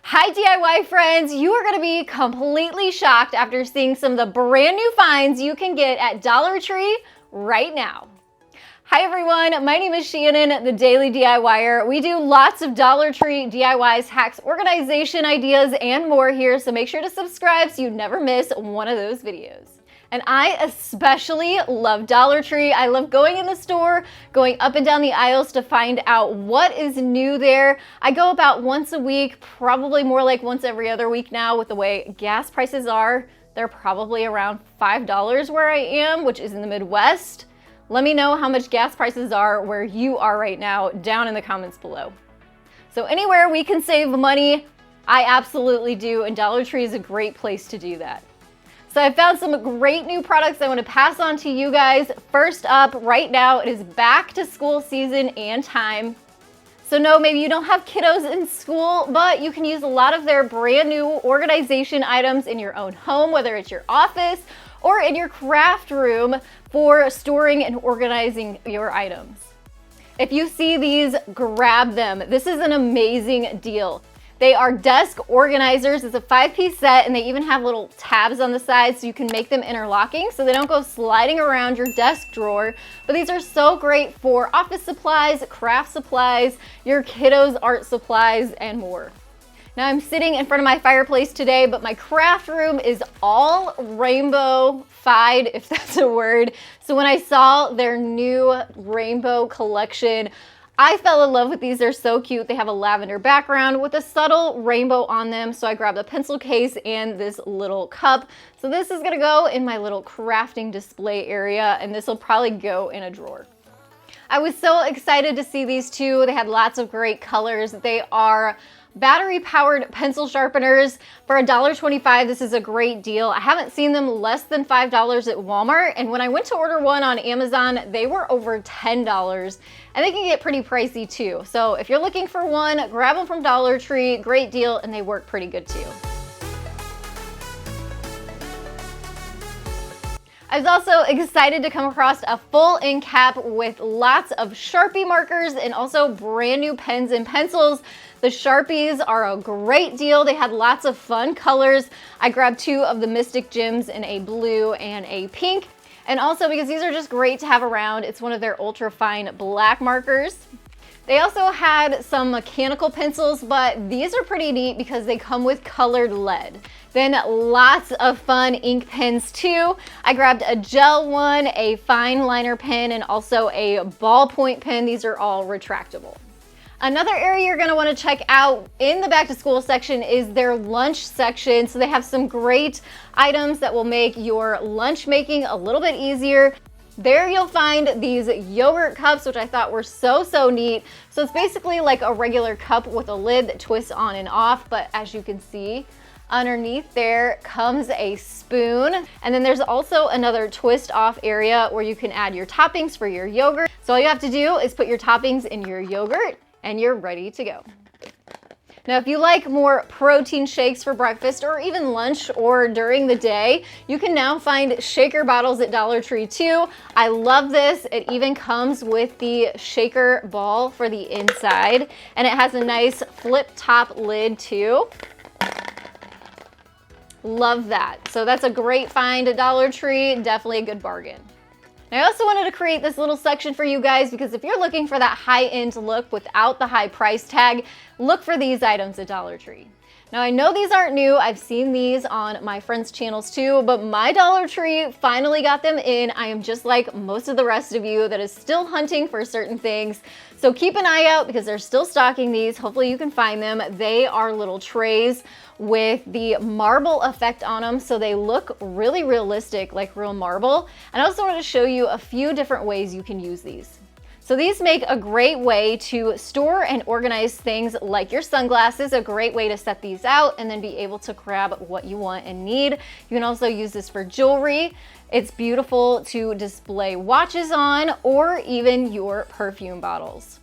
Hi DIY friends, you are going to be completely shocked after seeing some of the brand new finds you can get at Dollar Tree right now. Hi everyone, my name is Shannon, the Daily DIYer. We do lots of Dollar Tree DIYs, hacks, organization ideas, and more here, so make sure to subscribe so you never miss one of those videos. And I especially love Dollar Tree. I love going in the store, going up and down the aisles to find out what is new there. I go about once a week, probably more like once every other week now with the way gas prices are. They're probably around $5 where I am, which is in the Midwest. Let me know how much gas prices are where you are right now down in the comments below. So anywhere we can save money, I absolutely do, and Dollar Tree is a great place to do that. So I found some great new products I want to pass on to you guys. First up, right now, it is back to school season and time. So no, maybe you don't have kiddos in school, but you can use a lot of their brand new organization items in your own home, whether it's your office or in your craft room for storing and organizing your items. If you see these, grab them. This is an amazing deal. They are desk organizers. It's a 5-piece set, and they even have little tabs on the side so you can make them interlocking so they don't go sliding around your desk drawer. But these are so great for office supplies, craft supplies, your kiddos' art supplies, and more. Now I'm sitting in front of my fireplace today, but my craft room is all rainbow-fied, if that's a word. So when I saw their new rainbow collection, I fell in love with these. They're so cute. They have a lavender background with a subtle rainbow on them. So I grabbed a pencil case and this little cup. So this is gonna go in my little crafting display area, and this will probably go in a drawer. I was so excited to see these two. They had lots of great colors. They are battery-powered pencil sharpeners. For $1.25, this is a great deal. I haven't seen them less than $5 at Walmart, and when I went to order one on Amazon, they were over $10, and they can get pretty pricey too. So if you're looking for one, grab them from Dollar Tree. Great deal, and they work pretty good too. I was also excited to come across a full end cap with lots of Sharpie markers and also brand new pens and pencils. The Sharpies are a great deal. They had lots of fun colors. I grabbed two of the Mystic Gems in a blue and a pink. And also because these are just great to have around, it's one of their ultra fine black markers. They also had some mechanical pencils, but these are pretty neat because they come with colored lead. Then lots of fun ink pens too. I grabbed a gel one, a fine liner pen, and also a ballpoint pen. These are all retractable. Another area you're going to want to check out in the back to school section is their lunch section. So they have some great items that will make your lunch making a little bit easier. There you'll find these yogurt cups, which I thought were so neat. So it's basically like a regular cup with a lid that twists on and off, but as you can see, underneath there comes a spoon. And then there's also another twist off area where you can add your toppings for your yogurt. So all you have to do is put your toppings in your yogurt and you're ready to go. Now, if you like more protein shakes for breakfast or even lunch or during the day, you can now find shaker bottles at Dollar Tree too. I love this. It even comes with the shaker ball for the inside, and it has a nice flip top lid too. Love that. So that's a great find at Dollar Tree. Definitely a good bargain. Now, I also wanted to create this little section for you guys because if you're looking for that high-end look without the high price tag, look for these items at Dollar Tree. Now, I know these aren't new. I've seen these on my friends' channels too, but my Dollar Tree finally got them in. I am just like most of the rest of you that is still hunting for certain things. So keep an eye out because they're still stocking these. Hopefully you can find them. They are little trays with the marble effect on them, so they look really realistic, like real marble. And I also want to show you a few different ways you can use these. So these make a great way to store and organize things like your sunglasses, a great way to set these out and then be able to grab what you want and need. You can also use this for jewelry. It's beautiful to display watches on or even your perfume bottles.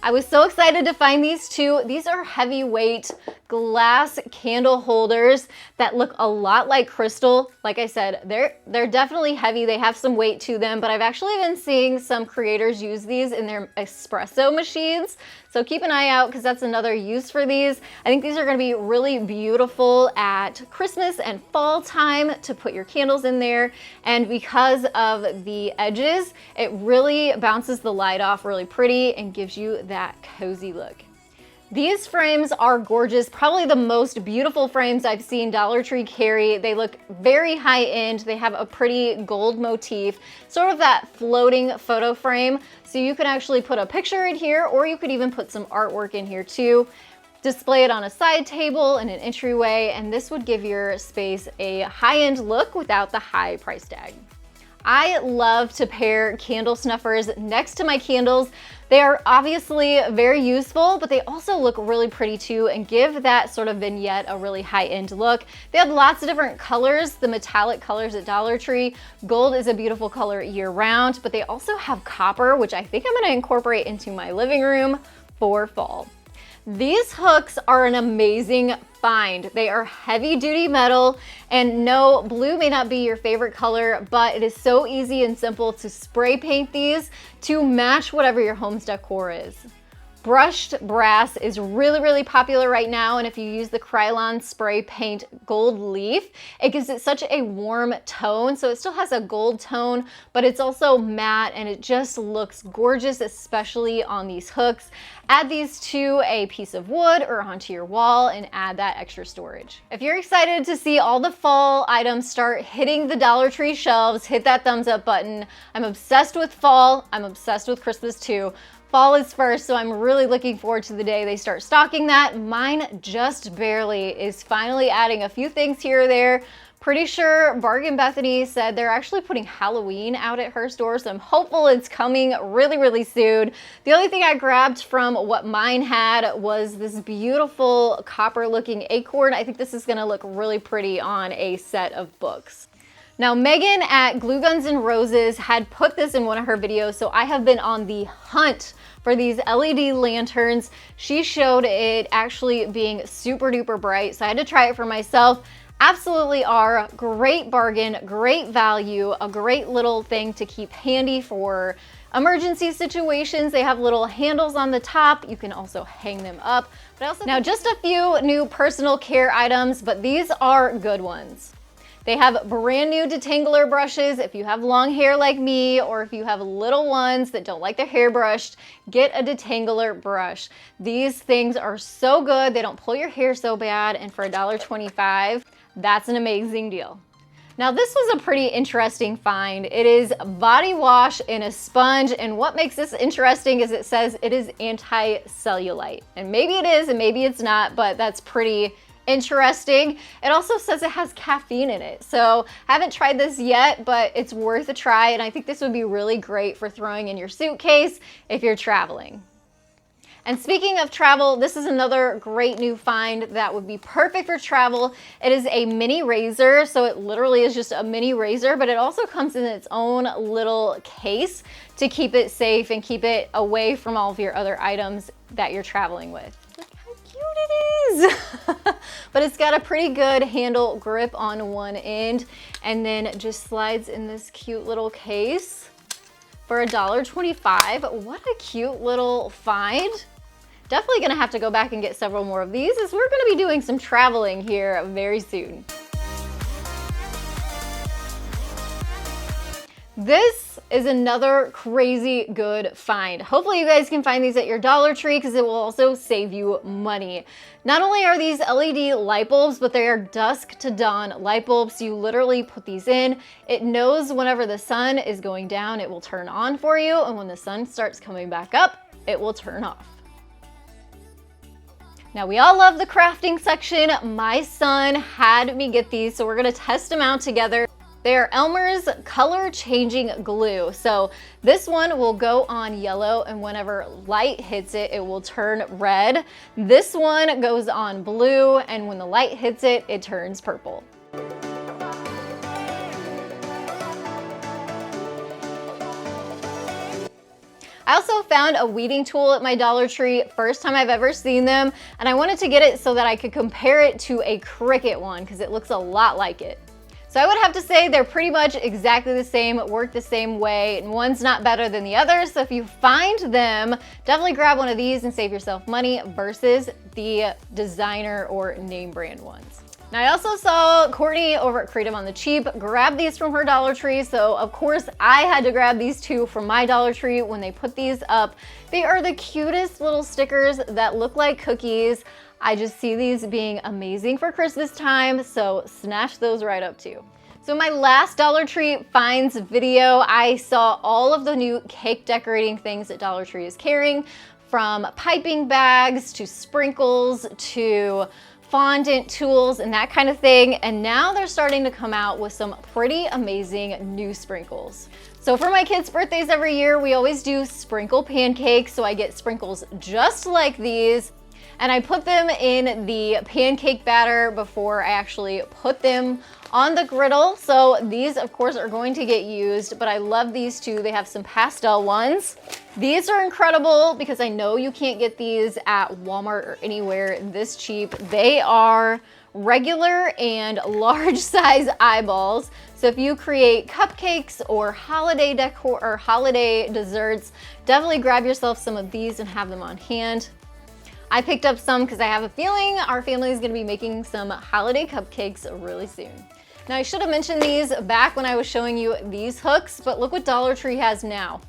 I was so excited to find these two. These are heavyweight glass candle holders that look a lot like crystal. Like I said, they're definitely heavy. They have some weight to them, but I've actually been seeing some creators use these in their espresso machines. So keep an eye out because that's another use for these. I think these are going to be really beautiful at Christmas and fall time to put your candles in there. And because of the edges, it really bounces the light off really pretty and gives you that cozy look. These frames are gorgeous, probably the most beautiful frames I've seen Dollar Tree carry. They look very high end. They have a pretty gold motif, sort of that floating photo frame. So you can actually put a picture in here, or you could even put some artwork in here too. Display it on a side table in an entryway, and this would give your space a high-end look without the high price tag. I love to pair candle snuffers next to my candles. They are obviously very useful, but they also look really pretty too and give that sort of vignette a really high-end look. They have lots of different colors, the metallic colors at Dollar Tree. Gold is a beautiful color year-round, but they also have copper, which I think I'm gonna incorporate into my living room for fall. These hooks are an amazing find. They are heavy duty metal, and no, blue may not be your favorite color, but it is so easy and simple to spray paint these to match whatever your home's decor is. Brushed brass is really popular right now, and if you use the Krylon spray paint gold leaf, it gives it such a warm tone. So it still has a gold tone, but it's also matte and it just looks gorgeous, especially on these hooks. Add these to a piece of wood or onto your wall and add that extra storage. If you're excited to see all the fall items start hitting the Dollar Tree shelves, hit that thumbs up button. I'm obsessed with fall. I'm obsessed with Christmas too. Fall is first, so I'm really looking forward to the day they start stocking that. Mine just barely is finally adding a few things here or there. Pretty sure Bargain Bethany said they're actually putting Halloween out at her store, so I'm hopeful it's coming really soon. The only thing I grabbed from what mine had was this beautiful copper looking acorn. I think this is gonna look really pretty on a set of books. Now, Megan at Glue Guns and Roses had put this in one of her videos, so I have been on the hunt for these LED lanterns. She showed it actually being super duper bright, so I had to try it for myself. Absolutely are. Great bargain, great value, a great little thing to keep handy for emergency situations. They have little handles on the top. You can also hang them up. But also, now just a few new personal care items, but these are good ones. They have brand new detangler brushes. If you have long hair like me, or if you have little ones that don't like their hair brushed, get a detangler brush. These things are so good. They don't pull your hair so bad, and for $1.25, that's an amazing deal. Now this was a pretty interesting find. It is body wash in a sponge, and what makes this interesting is it says it is anti-cellulite. And maybe it is and maybe it's not, but that's pretty interesting. It also says it has caffeine in it. So I haven't tried this yet, but it's worth a try, and I think this would be really great for throwing in your suitcase if you're traveling. And speaking of travel, this is another great new find that would be perfect for travel. It is a mini razor, so it literally is just a mini razor, but it also comes in its own little case to keep it safe and keep it away from all of your other items that you're traveling with. Look how cute it is! But it's got a pretty good handle grip on one end, and then just slides in this cute little case for $1.25. What a cute little find. Definitely gonna have to go back and get several more of these, as we're gonna be doing some traveling here very soon. This is another crazy good find. Hopefully you guys can find these at your Dollar Tree, because it will also save you money. Not only are these LED light bulbs, but they are dusk to dawn light bulbs. You literally put these in. It knows whenever the sun is going down, it will turn on for you. And when the sun starts coming back up, it will turn off. Now we all love the crafting section. My son had me get these, so we're gonna test them out together. They are Elmer's color changing glue. So this one will go on yellow, and whenever light hits it, it will turn red. This one goes on blue, and when the light hits it, it turns purple. I also found a weeding tool at my Dollar Tree, first time I've ever seen them, and I wanted to get it so that I could compare it to a Cricut one because it looks a lot like it. So I would have to say they're pretty much exactly the same, work the same way, and one's not better than the other. So if you find them, definitely grab one of these and save yourself money versus the designer or name brand ones. Now I also saw Courtney over at Kratom on the Cheap grab these from her Dollar Tree, so of course I had to grab these two from my Dollar Tree when they put these up. They are the cutest little stickers that look like cookies. I just see these being amazing for Christmas time, so snatch those right up too. So in my last Dollar Tree finds video, I saw all of the new cake decorating things that Dollar Tree is carrying, from piping bags to sprinkles to fondant tools and that kind of thing. And now they're starting to come out with some pretty amazing new sprinkles. So for my kids' birthdays every year, we always do sprinkle pancakes. So I get sprinkles just like these, and I put them in the pancake batter before I actually put them on the griddle. So these of course are going to get used, but I love these too. They have some pastel ones. These are incredible because I know you can't get these at Walmart or anywhere this cheap. They are regular and large size eyeballs. So if you create cupcakes or holiday decor or holiday desserts, definitely grab yourself some of these and have them on hand. I picked up some because I have a feeling our family is going to be making some holiday cupcakes really soon. Now I should have mentioned these back when I was showing you these hooks, but look what Dollar Tree has now.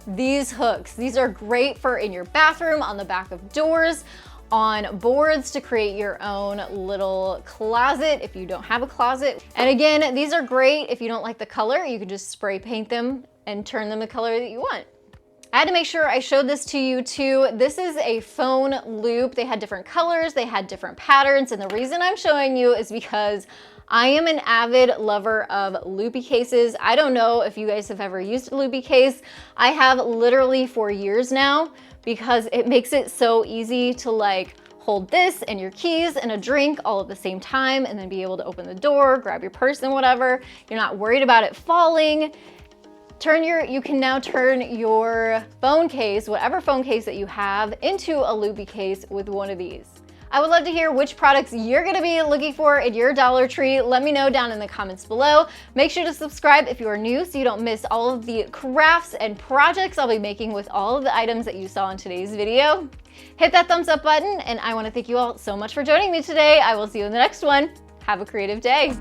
These hooks. These are great for in your bathroom, on the back of doors, on boards to create your own little closet if you don't have a closet. And again, these are great if you don't like the color. You can just spray paint them and turn them the color that you want. I had to make sure I showed this to you too. This is a phone loop. They had different colors, they had different patterns, and the reason I'm showing you is because I am an avid lover of loopy cases. I don't know if you guys have ever used a loopy case. I have literally for years now because it makes it so easy to like hold this and your keys and a drink all at the same time and then be able to open the door, grab your purse and whatever. You're not worried about it falling. You can now turn your phone case, whatever phone case that you have, into a loopy case with one of these. I would love to hear which products you're gonna be looking for at your Dollar Tree. Let me know down in the comments below. Make sure to subscribe if you are new so you don't miss all of the crafts and projects I'll be making with all of the items that you saw in today's video. Hit that thumbs up button, and I wanna thank you all so much for joining me today. I will see you in the next one. Have a creative day.